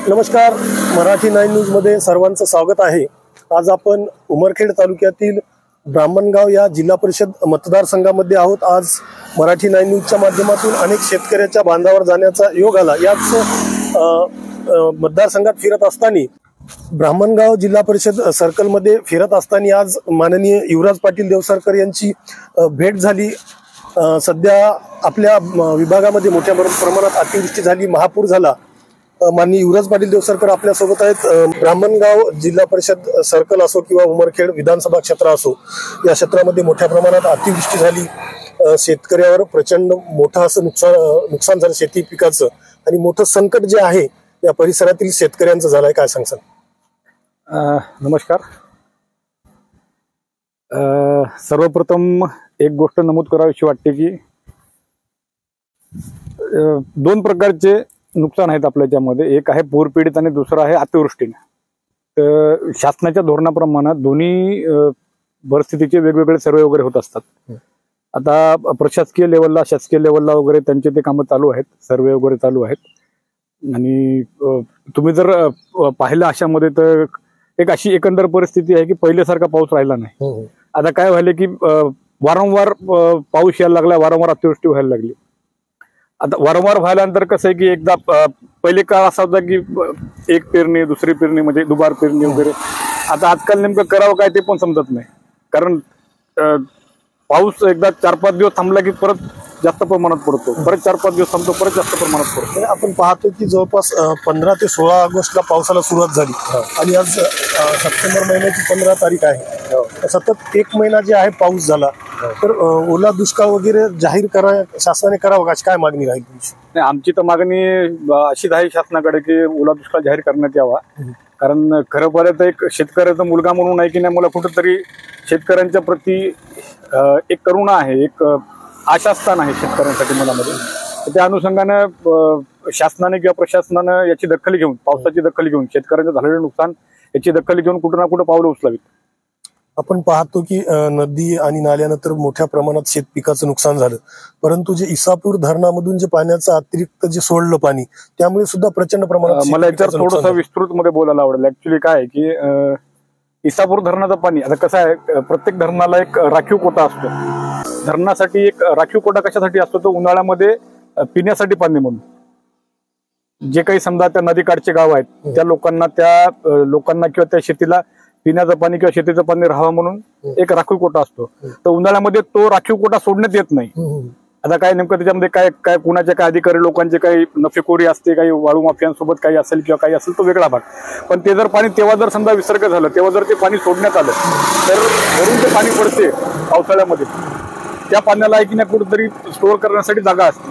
नमस्कार, मराठी 9 न्यूजमध्ये सर्वांचं स्वागत आहे। आज आपण उमरखेड तालुक्यातील ब्राह्मणगाव या जिल्हा परिषद मतदारसंघामध्ये आहोत। आज मराठी 9 न्यूजच्या माध्यमातून अनेक शेतकऱ्याच्या बांधावर जाण्याचा योग आला। याच मतदारसंघात फिरत असताना ब्राह्मणगाव जिल्हा परिषद सर्कलमध्ये फिरत असताना आज माननीय युवराज पाटील देवसरकर यांची भेट झाली। सध्या आपल्या विभागामध्ये मोठ्या प्रमाणात अतिवृष्टी झाली, महापूर झाला। माननीय युवराज पाटील देवसरकर आपल्या सोबत आहेत। ब्राह्मणगाव जिल्हा परिषद सर्कल असो किंवा उमरखेड विधानसभा क्षेत्र असो, या क्षेत्रामध्ये मोठ्या प्रमाणात अतिवृष्टी झाली। शेतकऱ्यावर प्रचंड मोठं असं नुकसान झालं शेती पिकाचं, आणि मोठं संकट जे आहे या परिसरातील शेतकऱ्यांचं झालंय। काय सांगसाल? नमस्कार। सर्वप्रथम एक गोष्ट नमूद करावीशी वाटते की दोन प्रकारचे नुकसान आहेत आपल्या त्यामध्ये। एक आहे पूरपीडित आणि दुसरं आहे अतिवृष्टीने। तर शासनाच्या धोरणाप्रमाणे दोन्ही परिस्थितीचे वेगवेगळे सर्वे वगैरे होत असतात। आता प्रशासकीय लेवलला, शासकीय लेवलला वगैरे त्यांचे ते कामं चालू आहेत, सर्वे वगैरे चालू आहेत। आणि तुम्ही जर पाहिलं अशामध्ये तर एक अशी एकंदर परिस्थिती आहे की पहिल्यासारखा पाऊस राहिला नाही। आता काय व्हायला की वारंवार पाऊस यायला लागला, वारंवार अतिवृष्टी व्हायला लागली। आता वारंवार व्हायल्यानंतर कसं आहे की एकदा पहिले काळ असा होता की एक पेरणी, दुसरी पेरणी म्हणजे दुबार पेरणी वगैरे। आता आजकाल नेमकं करावं काय ते पण समजत नाही, कारण पाऊस एकदा 4-5 दिवस थांबला की परत जास्त प्रमाणात पडतो, परत 4-5 दिवस थांबतो, परत जास्त प्रमाणात पडतो। आपण पाहतो की जवळपास 15 ते 16 ऑगस्टला पावसाला सुरुवात झाली आणि आज सप्टेंबर महिन्याची 15 तारीख आहे। सतत 1 महिना जे आहे पाऊस झाला, तर ओला दुष्काळ वगैरे जाहीर शासनाने करावं अशी काय मागणी राहील तुमची? नाही, आमची तर मागणी अशीच आहे शासनाकडे की ओला दुष्काळ जाहीर करण्यात यावा। कारण खरं पाहिलं तर एक शेतकऱ्याचा मुलगा म्हणून आहे की नाही, मला कुठंतरी शेतकऱ्यांच्या प्रती एक करुणा आहे, एक आशास्थान आहे शेतकऱ्यांसाठी मनामध्ये। त्या अनुषंगानं शासनाने किंवा प्रशासनानं याची दखल घेऊन, पावसाची दखल घेऊन, शेतकऱ्यांचं झालेलं नुकसान याची दखल घेऊन कुठं ना कुठं पावलं उचलावीत। आपण पाहतो की नदी आणि नाल्यानंतर मोठ्या प्रमाणात शेत पिकाचं नुकसान झालं, परंतु जे इसापूर धरणामधून जे पाण्याचं अतिरिक्त जे सोडलं पाणी, त्यामुळे सुद्धा प्रचंड प्रमाणात मला याच्यावर थोडंसं विस्तृत मध्ये बोलायला आवडेल। ऍक्च्युली काय आहे की इसापूर धरणाचं पाणी, आता कसं आहे, प्रत्येक धरणाला एक राखीव कोटा असतो। धरणासाठी एक राखीव कोटा कशासाठी असतो? तो उन्हाळ्यामध्ये पिण्यासाठी पाणी म्हणून जे काही समजा त्या नदीकाठचे गाव आहेत त्या लोकांना किंवा त्या शेतीला पिण्याचं पाणी किंवा शेतीचं पाणी राहावं म्हणून एक राखीव कोटा असतो। तर उन्हाळ्यामध्ये तो राखीव कोटा सोडण्यात येत नाही। आता काय नेमकं त्याच्यामध्ये काय कुणाच्या काय अधिकारी लोकांचे काही नफेखोरी असते, काही वाळू माफियांसोबत काही असेल किंवा काही असेल, तो वेगळा भाग। पण ते जर पाणी तेव्हा जर समजा विसर्ग झालं, तेव्हा जर ते पाणी सोडण्यात आलं तर वरून ते पाणी पडते पावसाळ्यामध्ये, त्या पाण्याला की नाही कुठेतरी स्टोअर करण्यासाठी जागा असते।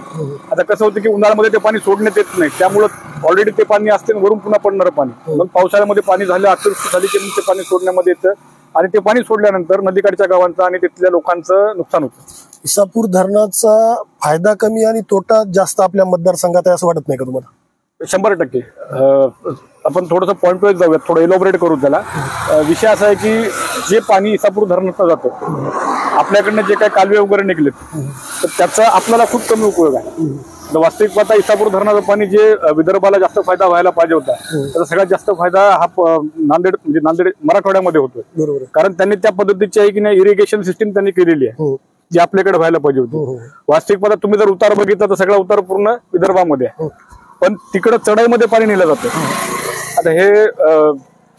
आता कसं होतं की उन्हाळ्यामध्ये ते पाणी सोडण्यात येत नाही, त्यामुळं ऑलरेडी ते पाणी असते वरून पुन्हा पडणारं पाणी। मग पावसाळ्यामध्ये पाणी झालं, अतिवृष्टी झाली की ते पाणी सोडण्यामध्ये येतं, आणि ते पाणी सोडल्यानंतर नदीकाठच्या गावांचं आणि तिथल्या लोकांचं नुकसान होतं। इसापूर धरणाचा फायदा कमी आणि तोटा जास्त आपल्या मतदारसंघात आहे असं वाटत नाही का तुम्हाला? 100%। आपण थोडंसं पॉइंट वाईज जाऊयात, थोडं इलॉबरेट करू त्याला। विषय असा आहे की जे पाणी इसापूर धरणातनं जातं, आपल्याकडनं जे काही कालवे वगैरे निघलेत, तर त्याचा आपल्याला खूप कमी उपयोग आहे। वास्तविक पाहता इसापूर धरणाचं पाणी जे विदर्भाला जास्त फायदा व्हायला पाहिजे होता, त्याचा सगळ्यात जास्त फायदा हा नांदेड मराठवाड्यामध्ये होतोय। कारण त्यांनी त्या पद्धतीची आहे की नाही इरिगेशन सिस्टीम त्यांनी केलेली आहे, जी आपल्याकडे व्हायला पाहिजे होती। वास्तविक पाहता तुम्ही जर उतार बघितला तर सगळा उतार पूर्ण विदर्भामध्ये आहे, पण तिकडं चढाईमध्ये पाणी नेलं जातं। आता हे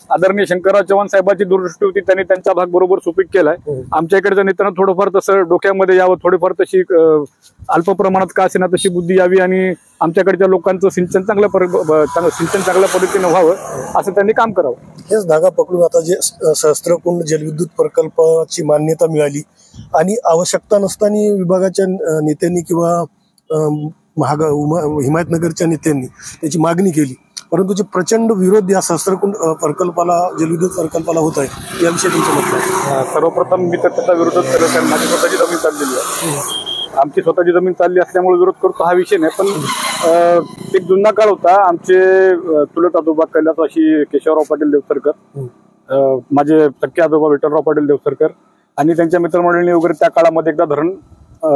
आदरणीय शंकरराव चव्हाण साहेबांची दूरदृष्टी होती, त्यांनी त्यांचा भाग बरोबर सुपीक केलाय। आमच्या इकडच्या नेत्यांना थोडंफार तसं डोक्यामध्ये यावं, थोडीफार तशी अल्प प्रमाणात का असेना तशी बुद्धी यावी, आणि आमच्याकडच्या लोकांचं सिंचन चांगल्या पद्धतीने व्हावं असं त्यांनी काम करावं। हेच धागा पकडून आता जे सहस्त्रकुंड जलविद्युत प्रकल्पाची मान्यता मिळाली, आणि आवश्यकता नसताना विभागाच्या नेत्यांनी किंवा हिमायतनगरच्या नेत्यांनी त्याची मागणी केली, परंतु जे प्रचंड विरोध या सहस्त्रकुंड प्रकल्पाला, जलविद्युत प्रकल्पाला होत आहे, याविषयी तुमचं मत आहे? सर्वप्रथम मी तर त्याचा विरोधच करत आहे। माझी स्वतःची जमीन चाललेली आहे, आमची स्वतःची जमीन चालली असल्यामुळे विरोध करतो हा विषय नाही। पण एक जुना काळ होता, आमचे चुलत आजोबा कैलासवासी केशवराव पाटील देवसरकर, माझे सख्खे आजोबा विठ्ठलराव पाटील देवसरकर आणि त्यांच्या मित्रमंडळींनी वगैरे त्या काळामध्ये एकदा धरण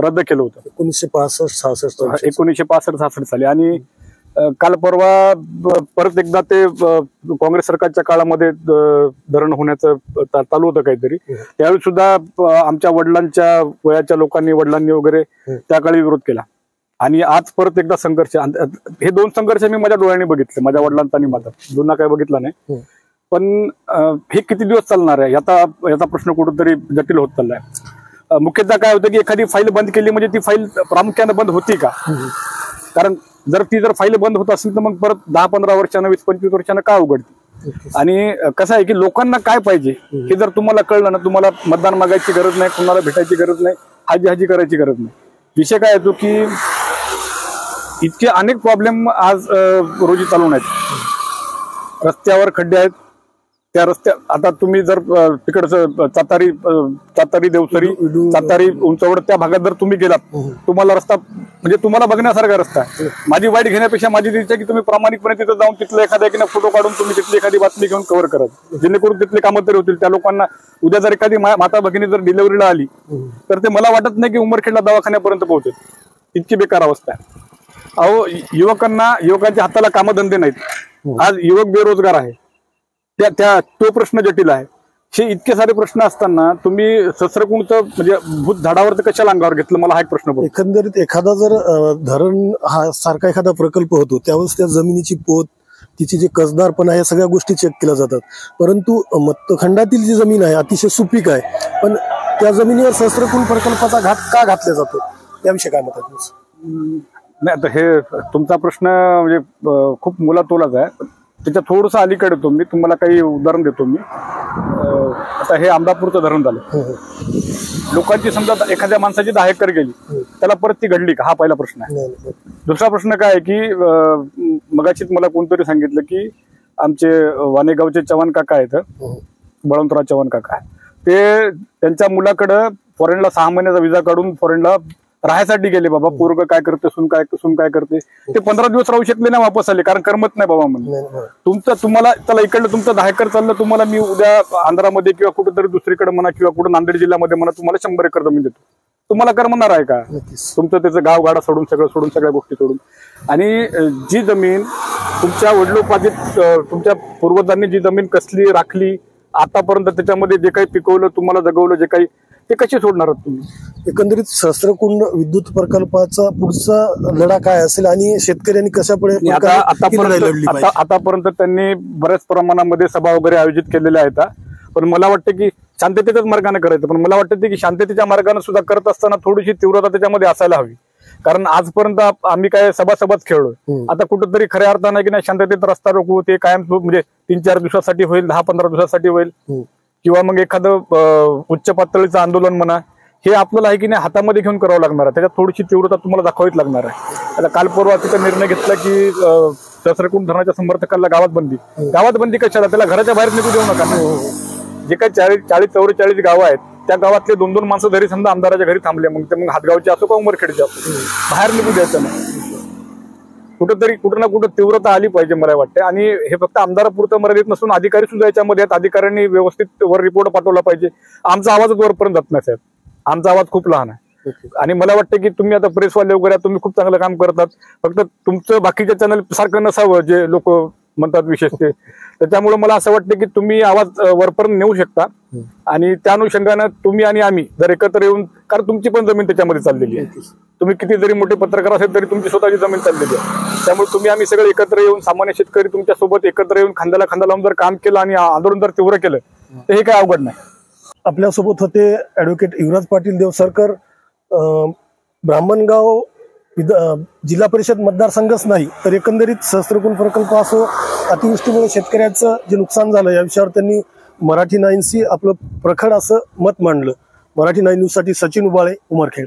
रद्द केलं होतं 1965-66 साली। आणि काल परवा परत एकदा ते काँग्रेस सरकारच्या काळामध्ये धरण होण्याचं चालू होतं काहीतरी, त्यावेळी सुद्धा आमच्या वडिलांच्या वयाच्या लोकांनी वडिलांनी वगैरे त्या काळी विरोध केला. आणि आज परत एकदा संघर्ष, हे दोन संघर्ष मी माझ्या डोळ्यांनी बघितले, माझ्या वडिलांचा आणि माझा, जुना काही बघितला नाही. पण हे किती दिवस चालणार आहे याचा प्रश्न कुठेतरी जटिल होत चाललाय. मुख्यतः काय होतं की एखादी फाईल बंद केली म्हणजे ती फाईल प्रामुख्याने बंद होती का? कारण जर फाईल बंद होत असेल तर मग परत 10-15 वर्षानं 20-25 वर्षानं का उघडते? आणि कसं आहे की लोकांना काय पाहिजे हे जर तुम्हाला कळलं ना, तुम्हाला मतदान मागायची गरज नाही, कुणाला भेटायची गरज नाही, हाजी करायची गरज नाही. विषय काय येतो की इतके अनेक प्रॉब्लेम आज रोजी चालून आहेत. रस्त्यावर खड्डे आहेत, त्या रस्त्या आता तुम्ही जर तिकडचं चातारी देवसरी चातारी उंचवड त्या भागात जर तुम्ही गेलात, तुम्हाला रस्ता म्हणजे तुम्हाला बघण्यासारखा रस्ता आहे. माझी वाईट घेण्यापेक्षा माझी इच्छा की तुम्ही प्रामाणिकपणे तिथे जाऊन तिथलं एखाद्या फोटो काढून तुम्ही तिथली एखादी बातमी घेऊन कव्हर करा, जेणेकरून तिथले कामं तरी होतील. त्या लोकांना उद्या जर एखादी माता भगिनी जर डिलिव्हरीला आली तर ते मला वाटत नाही की उमरखेडला दवाखान्यापर्यंत पोहोचेल, इतकी बेकार अवस्था आहे. अहो, युवकांच्या हाताला कामधंदे नाहीत, आज युवक बेरोजगार आहे, तो प्रश्न जटिल आहे. हे इतके सारे प्रश्न असताना तुम्ही सस्त्रकुंडचं म्हणजे भूत झाडावर तर कशाला अंगावर घेतलं, मला हा एक प्रश्न पडतो. एकंदरीत एखादा जर धरण हा सारखा एखादा प्रकल्प होतो त्यावेळेस त्या जमिनीची पोत, तिची जे कसदारपणा, या सगळ्या गोष्टी चेक केल्या जातात. परंतु मतखंडातील जी जमीन आहे अतिशय सुपीक आहे, पण त्या जमिनीवर सहस्त्रकुंड प्रकल्पाचा घात का घातला जातो याविषयी काय मत आहे? नाही, आता हे तुमचा प्रश्न म्हणजे खूप मुलातोलाच आहे. त्याच्या थोडंसं अलीकडे येतो मी, तुम्हाला काही उदाहरण देतो मी. आता हे आमदापूरचं धरण झालं, लोकांची समजा एखाद्या माणसाची 10 एकर गेली, त्याला परत ती घडली का, हा पहिला प्रश्न आहे. दुसरा प्रश्न काय आहे की मगाशीच मला कोणतरी सांगितलं की आमचे वाणेगावचे चव्हाण काका आहेत, बळवंतराव चव्हाण काका, ते त्यांच्या मुलाकडं फॉरेनला 6 महिन्याचा विजा काढून फॉरेनला राहायसाठी गेले. बाबा पोरग काय करते, सून काय करते, ते 15 दिवस राहू शकले ना, वापस आले, कारण करमत नाही बाबा म्हणून. तुम्हाला त्याला इकडलं तुमचं 10 एकर चाललं, तुम्हाला मी उद्या आंध्रामध्ये किंवा कुठेतरी दुसरीकडे म्हणा किंवा कुठे नांदेड जिल्ह्यामध्ये म्हणा तुम्हाला 100 एकर जमीन देतो, तुम्हाला करमणार आहे का? तुमचं त्याचं गावगाडा सोडून सगळ्या गोष्टी सोडून. आणि जी जमीन तुमच्या वडिलोपार्जित, तुमच्या पूर्वजांनी जी जमीन कसली राखली आतापर्यंत, त्याच्यामध्ये जे काही पिकवलं, तुम्हाला जगवलं जे काही, ते कसे सोडणार आहात तुम्ही? एकंदरीत सहस्त्रकुंड विद्युत प्रकल्पाचा पुढचा लढा काय असेल आणि शेतकऱ्यांनी कशापुढे आतापर्यंत त्यांनी बऱ्याच प्रमाणामध्ये सभा वगैरे आयोजित केलेल्या आहेत, पण मला वाटतं की शांततेच्याच मार्गाने करायचं. पण मला वाटतं की शांततेच्या मार्गाने सुद्धा करत असताना थोडीशी तीव्रता त्याच्यामध्ये असायला हवी. कारण आजपर्यंत आम्ही काय सभाच खेळलोय, आता कुठेतरी खऱ्या अर्थाने की नाही शांततेत रस्ता रोखू, ते कायम म्हणजे 3-4 दिवसासाठी होईल, 10-15 दिवसासाठी होईल, किंवा मग एखादं उच्च पातळीचं आंदोलन म्हणा, हे आपल्याला आहे की नाही हातामध्ये घेऊन करावं लागणार आहे. त्याच्यात थोडीशी तीव्रता तुम्हाला दाखवावीच लागणार आहे. आता काल परवा तिथं निर्णय घेतला की सहस्त्रकुंड धरणाच्या समर्थकांना गावात बंदी कशाला, त्याला घराच्या बाहेर निघू देऊ नका. जे काही 40-44 गावं आहेत त्या गावातले 2-2 माणसं जरी समजा आमदाराच्या घरी थांबले, मग हातगावचे असो का उमरखेडचे असो, बाहेर निघू द्यायचं नाही. कुठं ना कुठं तीव्रता आली पाहिजे मला वाटते. आणि हे फक्त आमदारापुरतं मर्यादित नसून अधिकारी सुद्धा याच्यामध्ये आहेत, अधिकाऱ्यांनी व्यवस्थित वर रिपोर्ट पाठवला पाहिजे. आमचा आवाजच वरपर्यंत जात नाही साहेब, आमचा आवाज खूप लहान आहे. आणि मला वाटतं की तुम्ही आता प्रेसवाले वगैरे तुम्ही खूप चांगलं काम करतात, फक्त तुमचं बाकीच्या चॅनल सारखं नसावं जे लोक म्हणतात विशेष ते. त्याच्यामुळे मला असं वाटतं की तुम्ही आवाज वरपर्यंत नेऊ शकता. आणि त्या अनुषंगानं तुम्ही आणि आम्ही जर एकत्र येऊन, कारण तुमची पण जमीन त्याच्यामध्ये चाललेली आहे, तुम्ही किती जरी मोठे पत्रकार असेल तरी तुमची स्वतःची जमीन चाललेली आहे. त्यामुळे तुम्ही आम्ही सगळे एकत्र येऊन, सामान्य शेतकरी तुमच्या सोबत एकत्र येऊन खांद्याला खांदा लावून जर काम केलं आणि आंदोलन जर तीव्र केलं तर हे काय अवघड नाही. आपल्यासोबत होते ॲडव्होकेट युवराज पाटील देवसरकर. ब्राह्मणगाव जिल्हा परिषद मतदारसंघच नाही तर एकंदरीत सहस्त्रकुंड प्रकल्प असो, अतिवृष्टीमुळे शेतकऱ्याचं जे नुकसान झालं या विषयावर त्यांनी मराठी 9शी आपलं प्रखर असं मत मांडलं. मराठी 9 न्यूजसाठी सचिन उबाळे, उमरखेड.